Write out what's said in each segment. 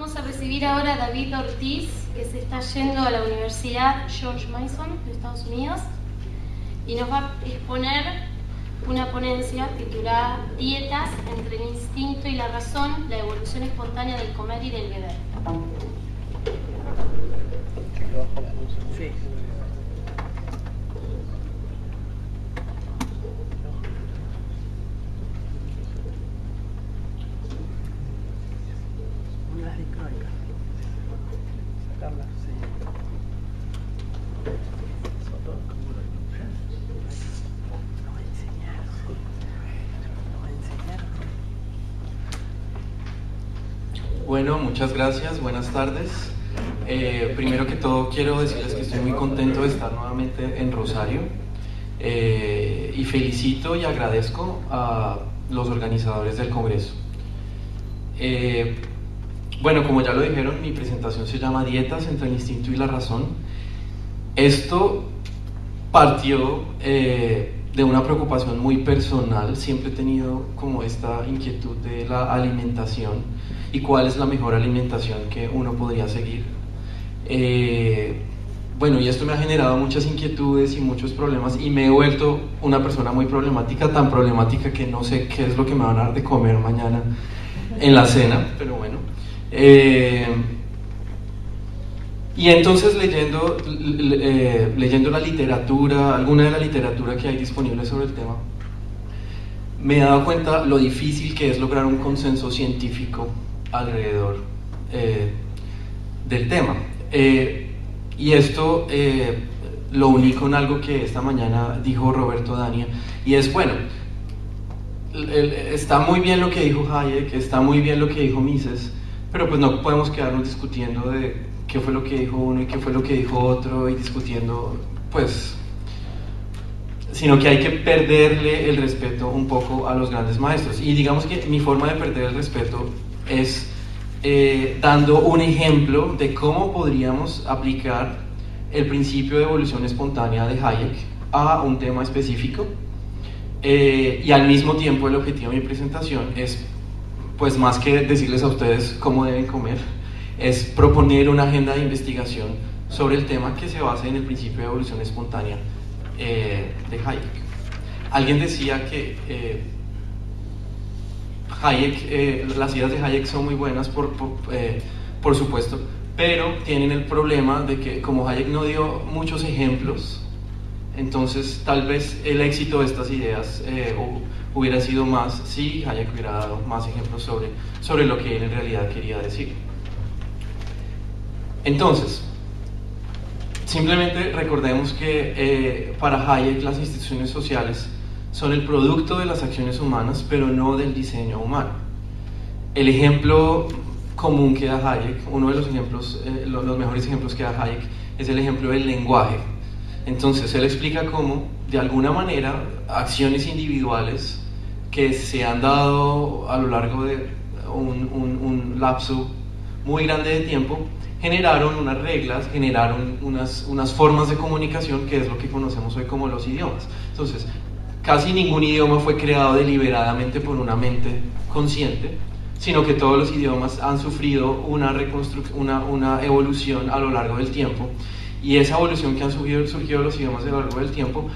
Vamos a recibir ahora a David Ortiz, que se está yendo a la Universidad George Mason de Estados Unidos y nos va a exponer una ponencia titulada Dietas entre el instinto y la razón, la evolución espontánea del comer y del beber. Sí. Unidades dicrónicas. Sacarlas, sí. Todo como lo va a enseñar. Lo va a enseñar. Bueno, muchas gracias, buenas tardes. Primero que todo quiero decirles que estoy muy contento de estar nuevamente en Rosario y felicito y agradezco a los organizadores del Congreso. Bueno, como ya lo dijeron, mi presentación se llama Dietas entre el instinto y la razón. Esto partió de una preocupación muy personal. Siempre he tenido como esta inquietud de la alimentación y cuál es la mejor alimentación que uno podría seguir. Bueno, y esto me ha generado muchas inquietudes y muchos problemas y me he vuelto una persona muy problemática, tan problemática que no sé qué es lo que me van a dar de comer mañana en la cena, pero bueno. Y entonces leyendo la literatura, alguna de la literatura que hay disponible sobre el tema, me he dado cuenta lo difícil que es lograr un consenso científico alrededor del tema. Y esto lo uní con algo que esta mañana dijo Roberto Dania, y es, bueno, está muy bien lo que dijo Hayek, está muy bien lo que dijo Mises, pero pues no podemos quedarnos discutiendo de qué fue lo que dijo uno y qué fue lo que dijo otro y discutiendo, pues, sino que hay que perderle el respeto un poco a los grandes maestros. Y digamos que mi forma de perder el respeto es dando un ejemplo de cómo podríamos aplicar el principio de evolución espontánea de Hayek a un tema específico, y al mismo tiempo el objetivo de mi presentación es, pues más que decirles a ustedes cómo deben comer, es proponer una agenda de investigación sobre el tema que se base en el principio de evolución espontánea de Hayek. Alguien decía que Hayek, las ideas de Hayek son muy buenas por supuesto, pero tienen el problema de que como Hayek no dio muchos ejemplos, entonces tal vez el éxito de estas ideas hubiera sido más si Hayek hubiera dado más ejemplos sobre lo que él en realidad quería decir. Entonces, simplemente recordemos que para Hayek las instituciones sociales son el producto de las acciones humanas, pero no del diseño humano. El ejemplo común que da Hayek, uno de los ejemplos, los mejores ejemplos que da Hayek, es el ejemplo del lenguaje. Entonces, él explica cómo, de alguna manera, acciones individuales que se han dado a lo largo de un lapso muy grande de tiempo, generaron unas reglas, generaron unas formas de comunicación, que es lo que conocemos hoy como los idiomas. Entonces, casi ningún idioma fue creado deliberadamente por una mente consciente, sino que todos los idiomas han sufrido una evolución a lo largo del tiempo, y esa evolución que han surgido los idiomas a lo largo del tiempo,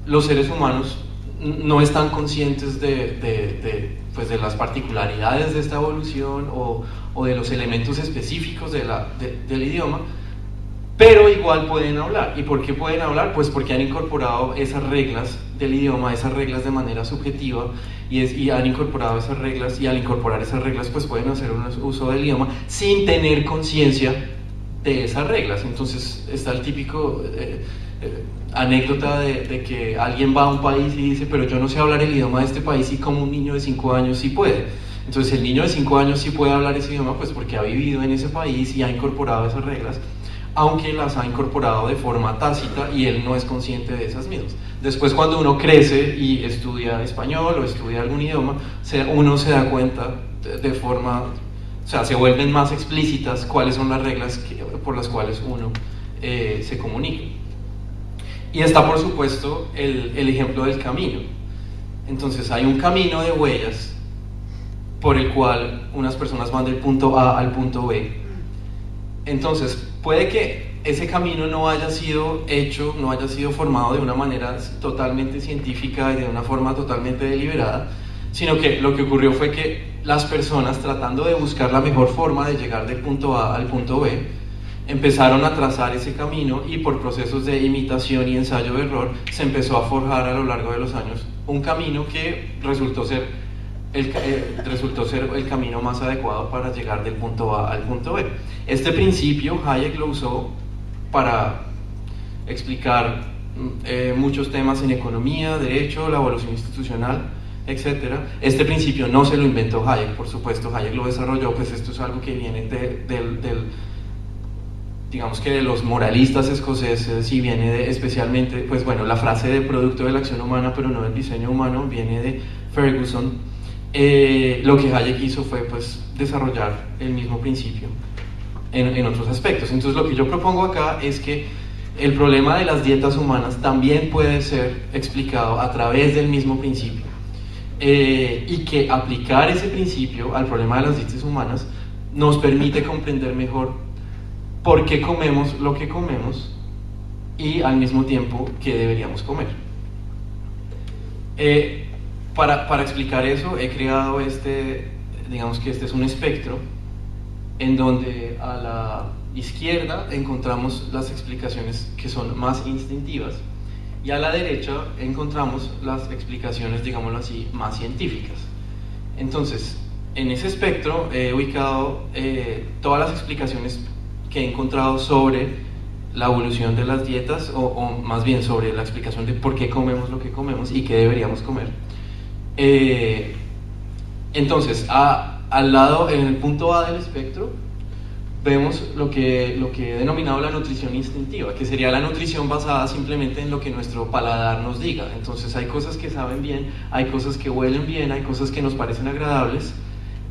los seres humanos no están conscientes de las particularidades de esta evolución o de los elementos específicos del idioma, pero igual pueden hablar. ¿Y por qué pueden hablar? Pues porque han incorporado esas reglas del idioma, esas reglas de manera subjetiva, y han incorporado esas reglas, y al incorporar esas reglas pues pueden hacer un uso del idioma sin tener conciencia de esas reglas. Entonces está el típico anécdota de que alguien va a un país y dice, pero yo no sé hablar el idioma de este país, y como un niño de 5 años sí puede. Entonces el niño de 5 años sí puede hablar ese idioma pues porque ha vivido en ese país y ha incorporado esas reglas, aunque las ha incorporado de forma tácita y él no es consciente de esas mismas. Después, cuando uno crece y estudia español o estudia algún idioma, uno se da cuenta de forma, o sea, se vuelven más explícitas cuáles son las reglas por las cuales uno se comunica. Y está, por supuesto, el ejemplo del camino. Entonces hay un camino de huellas por el cual unas personas van del punto A al punto B. Entonces, puede que ese camino no haya sido hecho, no haya sido formado de una manera totalmente científica y de una forma totalmente deliberada, sino que lo que ocurrió fue que las personas, tratando de buscar la mejor forma de llegar del punto A al punto B, empezaron a trazar ese camino y por procesos de imitación y ensayo-error se empezó a forjar a lo largo de los años un camino que resultó ser el camino más adecuado para llegar del punto A al punto B. Este principio Hayek lo usó para explicar muchos temas en economía, derecho, la evolución institucional, etc. Este principio no se lo inventó Hayek, por supuesto, Hayek lo desarrolló, pues esto es algo que viene digamos que de los moralistas escoceses y viene especialmente, pues bueno, la frase de producto de la acción humana, pero no del diseño humano, viene de Ferguson. Lo que Hayek hizo fue pues desarrollar el mismo principio en otros aspectos. Entonces lo que yo propongo acá es que el problema de las dietas humanas también puede ser explicado a través del mismo principio, y que aplicar ese principio al problema de las dietas humanas nos permite comprender mejor por qué comemos lo que comemos y al mismo tiempo qué deberíamos comer. Para explicar eso he creado digamos que este es un espectro en donde a la izquierda encontramos las explicaciones que son más instintivas y a la derecha encontramos las explicaciones, digámoslo así, más científicas. Entonces, en ese espectro he ubicado todas las explicaciones que he encontrado sobre la evolución de las dietas, o más bien sobre la explicación de por qué comemos lo que comemos y qué deberíamos comer. Entonces, al lado, en el punto A del espectro, vemos lo que he denominado la nutrición instintiva, que sería la nutrición basada simplemente en lo que nuestro paladar nos diga. Entonces hay cosas que saben bien, hay cosas que huelen bien, hay cosas que nos parecen agradables.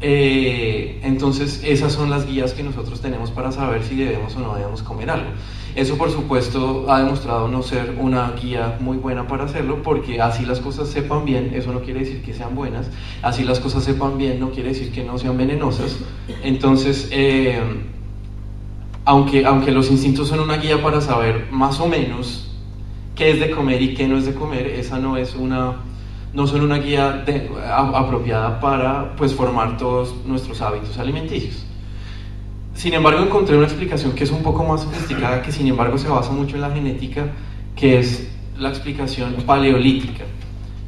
Entonces esas son las guías que nosotros tenemos para saber si debemos o no debemos comer algo. Eso por supuesto ha demostrado no ser una guía muy buena para hacerlo, porque así las cosas sepan bien, eso no quiere decir que sean buenas, así las cosas sepan bien no quiere decir que no sean venenosas. Entonces aunque los instintos son una guía para saber más o menos qué es de comer y qué no es de comer, esa no son una guía apropiada para pues formar todos nuestros hábitos alimenticios. Sin embargo, encontré una explicación que es un poco más sofisticada, que sin embargo se basa mucho en la genética, que es la explicación paleolítica.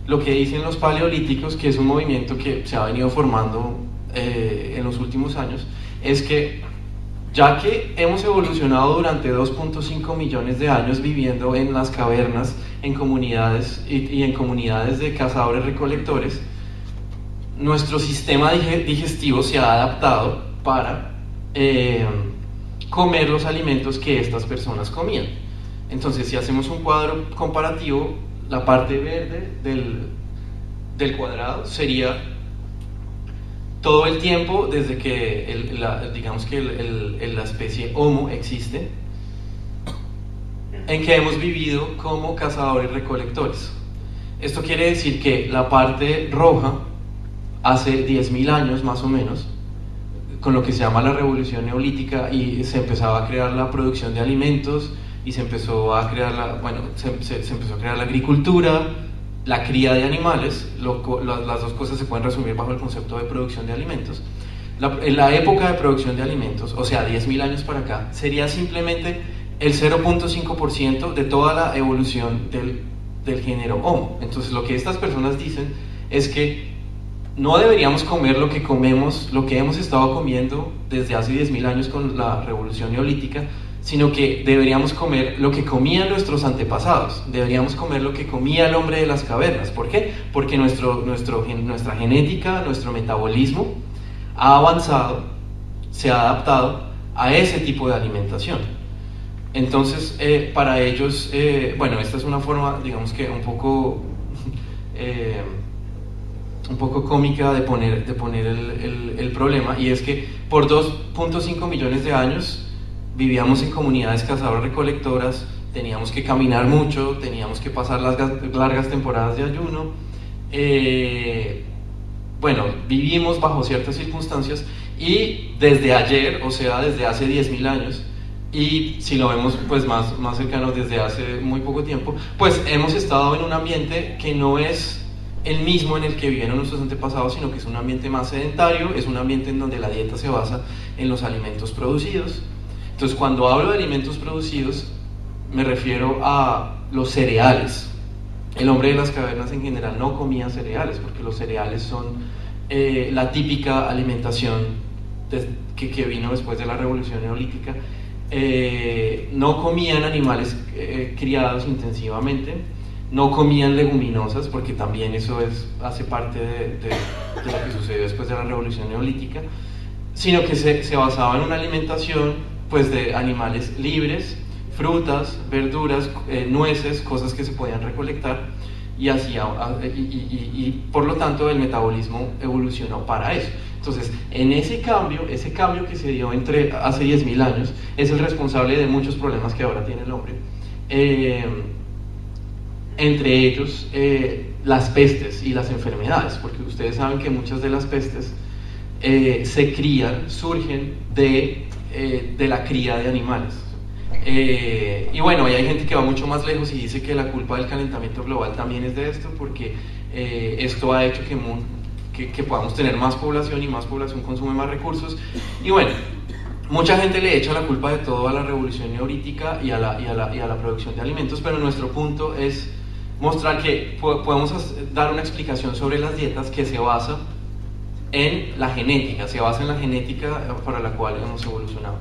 Lo que dicen los paleolíticos, que es un movimiento que se ha venido formando en los últimos años, es que ya que hemos evolucionado durante 2.5 millones de años viviendo en las cavernas, en comunidades y en comunidades de cazadores-recolectores, nuestro sistema digestivo se ha adaptado para comer los alimentos que estas personas comían. Entonces, si hacemos un cuadro comparativo, la parte verde del cuadrado sería todo el tiempo desde que digamos que la especie Homo existe, en que hemos vivido como cazadores recolectores. Esto quiere decir que la parte roja, hace 10.000 años más o menos, con lo que se llama la revolución neolítica, y se empezaba a crear la producción de alimentos y se empezó a crear se empezó a crear la agricultura, la cría de animales. Las dos cosas se pueden resumir bajo el concepto de producción de alimentos. En la época de producción de alimentos, o sea 10.000 años para acá, sería simplemente el 0.5% de toda la evolución del género Homo. Entonces lo que estas personas dicen es que no deberíamos comer lo que comemos, lo que hemos estado comiendo desde hace 10.000 años con la revolución neolítica, sino que deberíamos comer lo que comían nuestros antepasados, deberíamos comer lo que comía el hombre de las cavernas. ¿Por qué? Porque nuestra genética, nuestro metabolismo ha avanzado, se ha adaptado a ese tipo de alimentación. Entonces, para ellos, esta es una forma, digamos que un poco cómica de poner el problema, y es que por 2.5 millones de años vivíamos en comunidades cazadoras-recolectoras, teníamos que caminar mucho, teníamos que pasar largas temporadas de ayuno. bueno, vivimos bajo ciertas circunstancias y desde ayer, o sea, desde hace 10.000 años, y si lo vemos pues más cercano desde hace muy poco tiempo, pues hemos estado en un ambiente que no es el mismo en el que vivieron nuestros antepasados, sino que es un ambiente más sedentario, es un ambiente en donde la dieta se basa en los alimentos producidos. Entonces, cuando hablo de alimentos producidos, me refiero a los cereales. El hombre de las cavernas en general no comía cereales, porque los cereales son la típica alimentación que vino después de la revolución neolítica. No comían animales criados intensivamente, no comían leguminosas, porque también eso hace parte de lo que sucedió después de la revolución neolítica, sino que se basaba en una alimentación pues de animales libres, frutas, verduras, nueces, cosas que se podían recolectar, y por lo tanto el metabolismo evolucionó para eso. Entonces, ese cambio que se dio hace 10.000 años es el responsable de muchos problemas que ahora tiene el hombre. Entre ellos, las pestes y las enfermedades, porque ustedes saben que muchas de las pestes surgen de la cría de animales. Y bueno, hay gente que va mucho más lejos y dice que la culpa del calentamiento global también es de esto, porque esto ha hecho que podamos tener más población, y más población consume más recursos. Y bueno, mucha gente le echa la culpa de todo a la revolución neolítica y a la producción de alimentos, pero nuestro punto es mostrar que podemos dar una explicación sobre las dietas que se basa en la genética, para la cual hemos evolucionado.